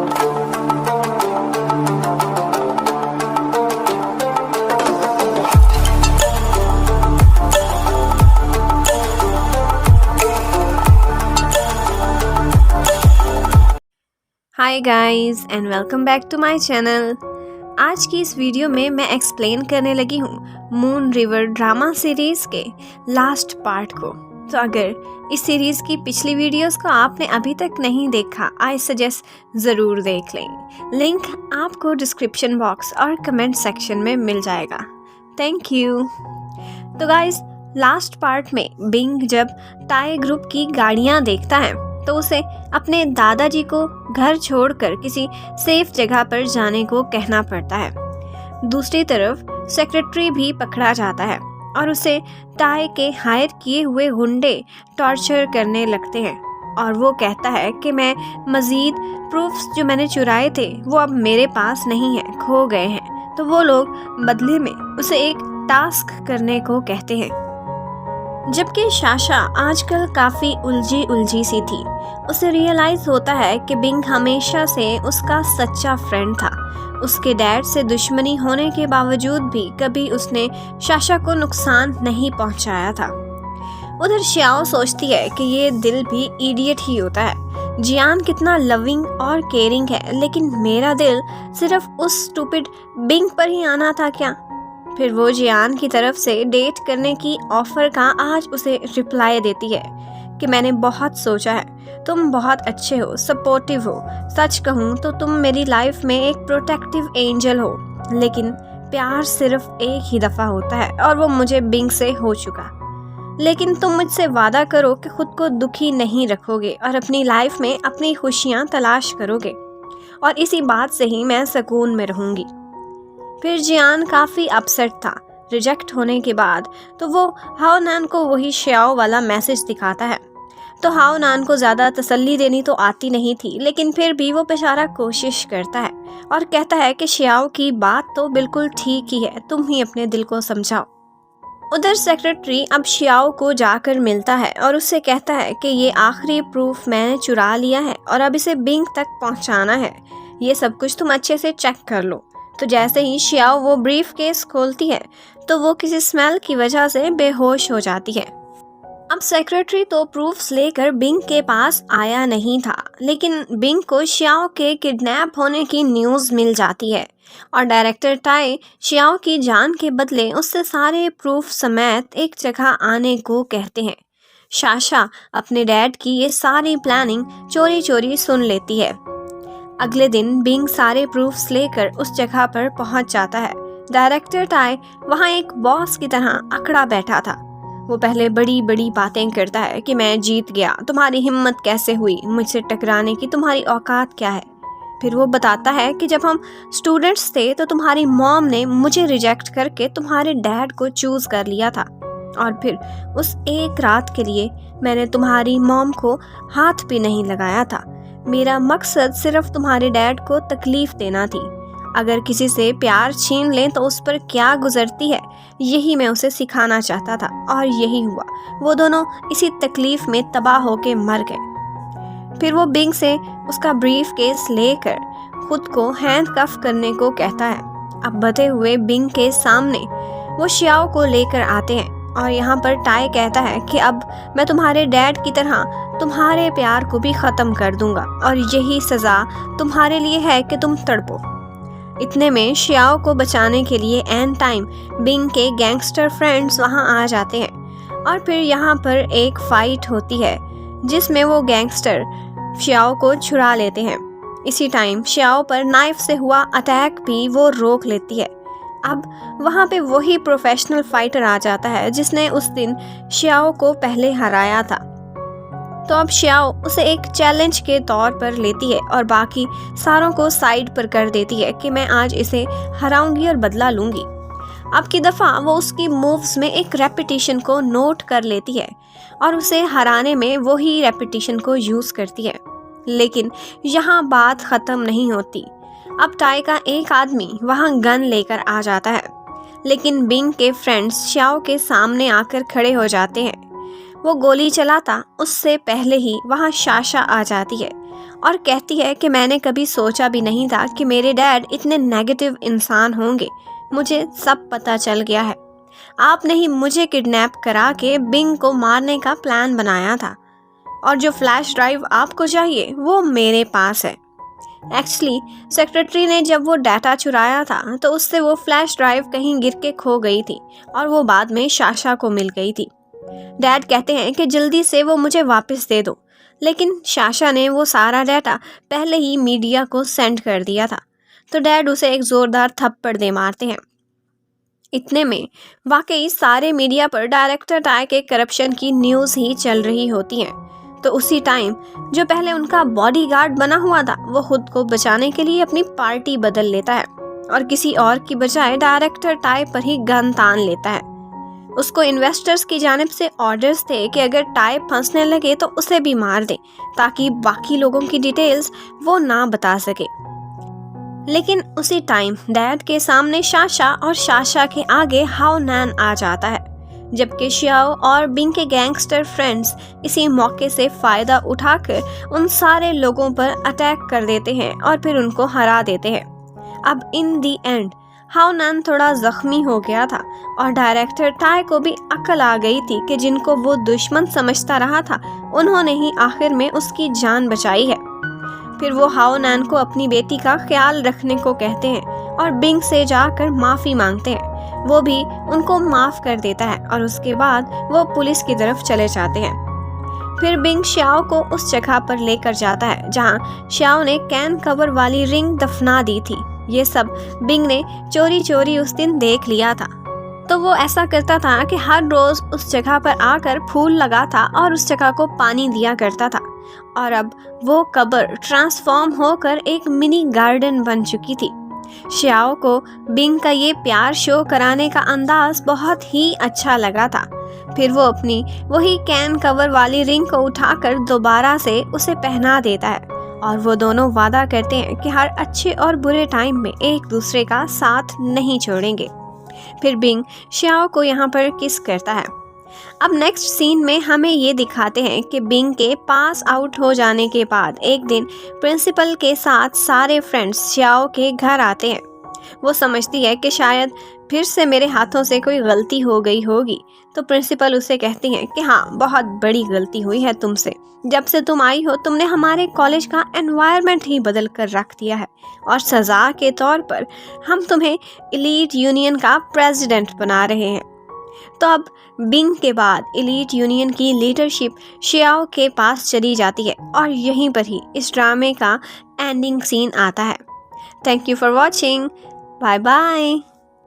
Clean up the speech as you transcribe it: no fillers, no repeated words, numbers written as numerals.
Hi guys and welcome back to my channel. आज की इस वीडियो में मैं एक्सप्लेन करने लगी हूँ मून रिवर ड्रामा सीरीज़ के लास्ट पार्ट को। तो अगर इस सीरीज़ की पिछली वीडियोस को आपने अभी तक नहीं देखा, आई सजेस्ट ज़रूर देख लें। लिंक आपको डिस्क्रिप्शन बॉक्स और कमेंट सेक्शन में मिल जाएगा। Thank you. तो गाइस, लास्ट पार्ट में बिंग जब टाई ग्रुप की गाड़ियाँ देखता है तो उसे अपने दादाजी को घर छोड़कर किसी सेफ जगह पर जाने को कहना पड़ता है। दूसरी तरफ सेक्रेटरी भी पकड़ा जाता है और उसे टाई के हायर किए हुए गुंडे टॉर्चर करने लगते हैं और वो कहता है कि मैं मज़ीद प्रूफ्स जो मैंने चुराए थे वो अब मेरे पास नहीं है, खो गए हैं। तो वो लोग बदले में उसे एक टास्क करने को कहते हैं। जबकि शाशा आजकल काफ़ी उलझी सी थी। उसे रियलाइज़ होता है कि बिंग हमेशा से उसका सच्चा फ्रेंड था। उसके डैड से दुश्मनी होने के बावजूद भी कभी उसने शाशा को नुकसान नहीं पहुंचाया था। उधर श्याओ सोचती है कि ये दिल भी इडियट ही होता है। जियान कितना लविंग और केयरिंग है, लेकिन मेरा दिल सिर्फ उस स्टूपिड बिंग पर ही आना था क्या? फिर वो जियान की तरफ से डेट करने की ऑफर का आज उसे रिप्लाई देती है कि मैंने बहुत सोचा है, तुम बहुत अच्छे हो, सपोर्टिव हो। सच कहूँ तो तुम मेरी लाइफ में एक प्रोटेक्टिव एंजल हो, लेकिन प्यार सिर्फ एक ही दफ़ा होता है और वो मुझे बिंग से हो चुका। लेकिन तुम मुझसे वादा करो कि खुद को दुखी नहीं रखोगे और अपनी लाइफ में अपनी खुशियाँ तलाश करोगे, और इसी बात से ही मैं सुकून में रहूँगी। फिर जियान काफ़ी अपसेट था रिजेक्ट होने के बाद, तो वो हाओ नान को वही श्याओ वाला मैसेज दिखाता है। तो हाओ नान को ज़्यादा तसल्ली देनी तो आती नहीं थी, लेकिन फिर भी वो बेचारा कोशिश करता है और कहता है कि श्याओ की बात तो बिल्कुल ठीक ही है, तुम ही अपने दिल को समझाओ। उधर सेक्रेटरी अब श्याओ को जाकर मिलता है और उससे कहता है कि ये आखिरी प्रूफ मैंने चुरा लिया है और अब इसे बिंग तक पहुंचाना है। ये सब कुछ तुम अच्छे से चेक कर लो। तो जैसे ही श्याओ वो ब्रीफ केस खोलती है तो वो किसी स्मेल की वजह से बेहोश हो जाती है। अब सेक्रेटरी तो प्रूफ्स लेकर बिंग के पास आया नहीं था, लेकिन बिंग को श्याओ के किडनैप होने की न्यूज़ मिल जाती है और डायरेक्टर टाई श्याओ की जान के बदले उससे सारे प्रूफ समेत एक जगह आने को कहते हैं। शाशा अपने डैड की ये सारी प्लानिंग चोरी चोरी सुन लेती है। अगले दिन बिंग सारे प्रूफ्स लेकर उस जगह पर पहुंच जाता है। डायरेक्टर टाई वहां एक बॉस की तरह अकड़ा बैठा था। वो पहले बड़ी बड़ी बातें करता है कि मैं जीत गया, तुम्हारी हिम्मत कैसे हुई मुझसे टकराने की, तुम्हारी औकात क्या है। फिर वो बताता है कि जब हम स्टूडेंट्स थे तो तुम्हारी मॉम ने मुझे रिजेक्ट करके तुम्हारे डैड को चूज़ कर लिया था, और फिर उस एक रात के लिए मैंने तुम्हारी मॉम को हाथ भी नहीं लगाया था। मेरा मकसद सिर्फ तुम्हारे डैड को तकलीफ देना थी। अगर किसी से प्यार छीन लें तो उस पर क्या गुजरती है, यही मैं उसे सिखाना चाहता था, और यही हुआ। वो दोनों इसी तकलीफ में तबाह होके मर गए। फिर वो बिंग से उसका ब्रीफ केस लेकर खुद को हैंडकफ करने को कहता है। अब बधे हुए बिंग के सामने वो श्याओ को लेकर आते हैं और यहाँ पर टाई कहता है कि अब मैं तुम्हारे डैड की तरह तुम्हारे प्यार को भी ख़त्म कर दूंगा और यही सज़ा तुम्हारे लिए है कि तुम तड़पो। इतने में श्याओ को बचाने के लिए एन टाइम बिंग के गैंगस्टर फ्रेंड्स वहाँ आ जाते हैं और फिर यहाँ पर एक फ़ाइट होती है जिसमें वो गैंगस्टर श्याओ को छुड़ा लेते हैं। इसी टाइम श्याओ पर नाइफ से हुआ अटैक भी वो रोक लेती है। अब वहाँ पे वही प्रोफेशनल फाइटर आ जाता है जिसने उस दिन श्याओ को पहले हराया था। तो अब श्याओ उसे एक चैलेंज के तौर पर लेती है और बाकी सारों को साइड पर कर देती है कि मैं आज इसे हराऊंगी और बदला लूंगी। अब की दफ़ा वो उसकी मूव्स में एक रेपिटेशन को नोट कर लेती है और उसे हराने में वही रेपिटेशन को यूज़ करती है। लेकिन यहाँ बात ख़त्म नहीं होती। अब टाई का एक आदमी वहाँ गन लेकर आ जाता है, लेकिन बिंग के फ्रेंड्स श्याओ के सामने आकर खड़े हो जाते हैं। वो गोली चलाता उससे पहले ही वहाँ शाशा आ जाती है और कहती है कि मैंने कभी सोचा भी नहीं था कि मेरे डैड इतने नेगेटिव इंसान होंगे। मुझे सब पता चल गया है। आपने ही मुझे किडनैप करा के बिंग को मारने का प्लान बनाया था और जो फ्लैश ड्राइव आपको चाहिए वो मेरे पास है। एक्चुअली सेक्रेटरी ने जब वो डाटा चुराया था तो उससे वो फ्लैश ड्राइव कहीं गिर के खो गई थी और वो बाद में साशा को मिल गई थी। डैड कहते हैं कि जल्दी से वो मुझे वापस दे दो, लेकिन साशा ने वो सारा डाटा पहले ही मीडिया को सेंड कर दिया था। तो डैड उसे एक ज़ोरदार थप्पड़ दे मारते हैं। इतने में वाकई सारे मीडिया पर डायरेक्टर टाई के करप्शन की न्यूज़ ही चल रही होती है। तो उसी टाइम जो पहले उनका बॉडीगार्ड बना हुआ था वो खुद को बचाने के लिए अपनी पार्टी बदल लेता है और किसी और की बजाय डायरेक्टर टाई पर ही गन तान लेता है। उसको इन्वेस्टर्स की जानिब से ऑर्डर्स थे कि अगर टाई फंसने लगे तो उसे भी मार दे ताकि बाकी लोगों की डिटेल्स वो ना बता सके। लेकिन उसी टाइम डैड के सामने साशा और साशा के आगे हाओ नैन आ जाता है, जबकि शियाओ और बिंग के गैंगस्टर फ्रेंड्स इसी मौके से फ़ायदा उठाकर उन सारे लोगों पर अटैक कर देते हैं और फिर उनको हरा देते हैं। अब इन दी एंड हाओ नैन थोड़ा ज़ख्मी हो गया था और डायरेक्टर टाई को भी अक्ल आ गई थी कि जिनको वो दुश्मन समझता रहा था उन्होंने ही आखिर में उसकी जान बचाई है। फिर वो हाओ नैन को अपनी बेटी का ख्याल रखने को कहते हैं और बिंग से जाकर माफ़ी मांगते हैं। वो भी उनको माफ़ कर देता है और उसके बाद वो पुलिस की तरफ चले जाते हैं। फिर बिंग श्याओ को उस जगह पर लेकर जाता है जहाँ श्याओ ने कैन कवर वाली रिंग दफना दी थी। ये सब बिंग ने चोरी चोरी उस दिन देख लिया था। तो वो ऐसा करता था कि हर रोज़ उस जगह पर आकर फूल लगाता और उस जगह को पानी दिया करता था। और अब वो कब्र ट्रांसफॉर्म होकर एक मिनी गार्डन बन चुकी थी। श्याओ को बिंग का ये प्यार शो कराने का अंदाज बहुत ही अच्छा लगा था। फिर वो अपनी वही कैन कवर वाली रिंग को उठाकर दोबारा से उसे पहना देता है और वो दोनों वादा करते हैं कि हर अच्छे और बुरे टाइम में एक दूसरे का साथ नहीं छोड़ेंगे। फिर बिंग श्याओ को यहाँ पर किस करता है। अब नेक्स्ट सीन में हमें ये दिखाते हैं कि बिंग के पास आउट हो जाने के बाद एक दिन प्रिंसिपल के साथ सारे फ्रेंड्स श्याओ के घर आते हैं। वो समझती है कि शायद फिर से मेरे हाथों से कोई गलती हो गई होगी। तो प्रिंसिपल उसे कहती हैं कि हाँ, बहुत बड़ी गलती हुई है तुमसे। जब से तुम आई हो तुमने हमारे कॉलेज का एनवायरनमेंट ही बदल कर रख दिया है और सज़ा के तौर पर हम तुम्हें एलीट यूनियन का प्रेसिडेंट बना रहे हैं। तो अब बिंग के बाद एलीट यूनियन की लीडरशिप श्याओ के पास चली जाती है और यहीं पर ही इस ड्रामे का एंडिंग सीन आता है। Thank you for watching. Bye bye.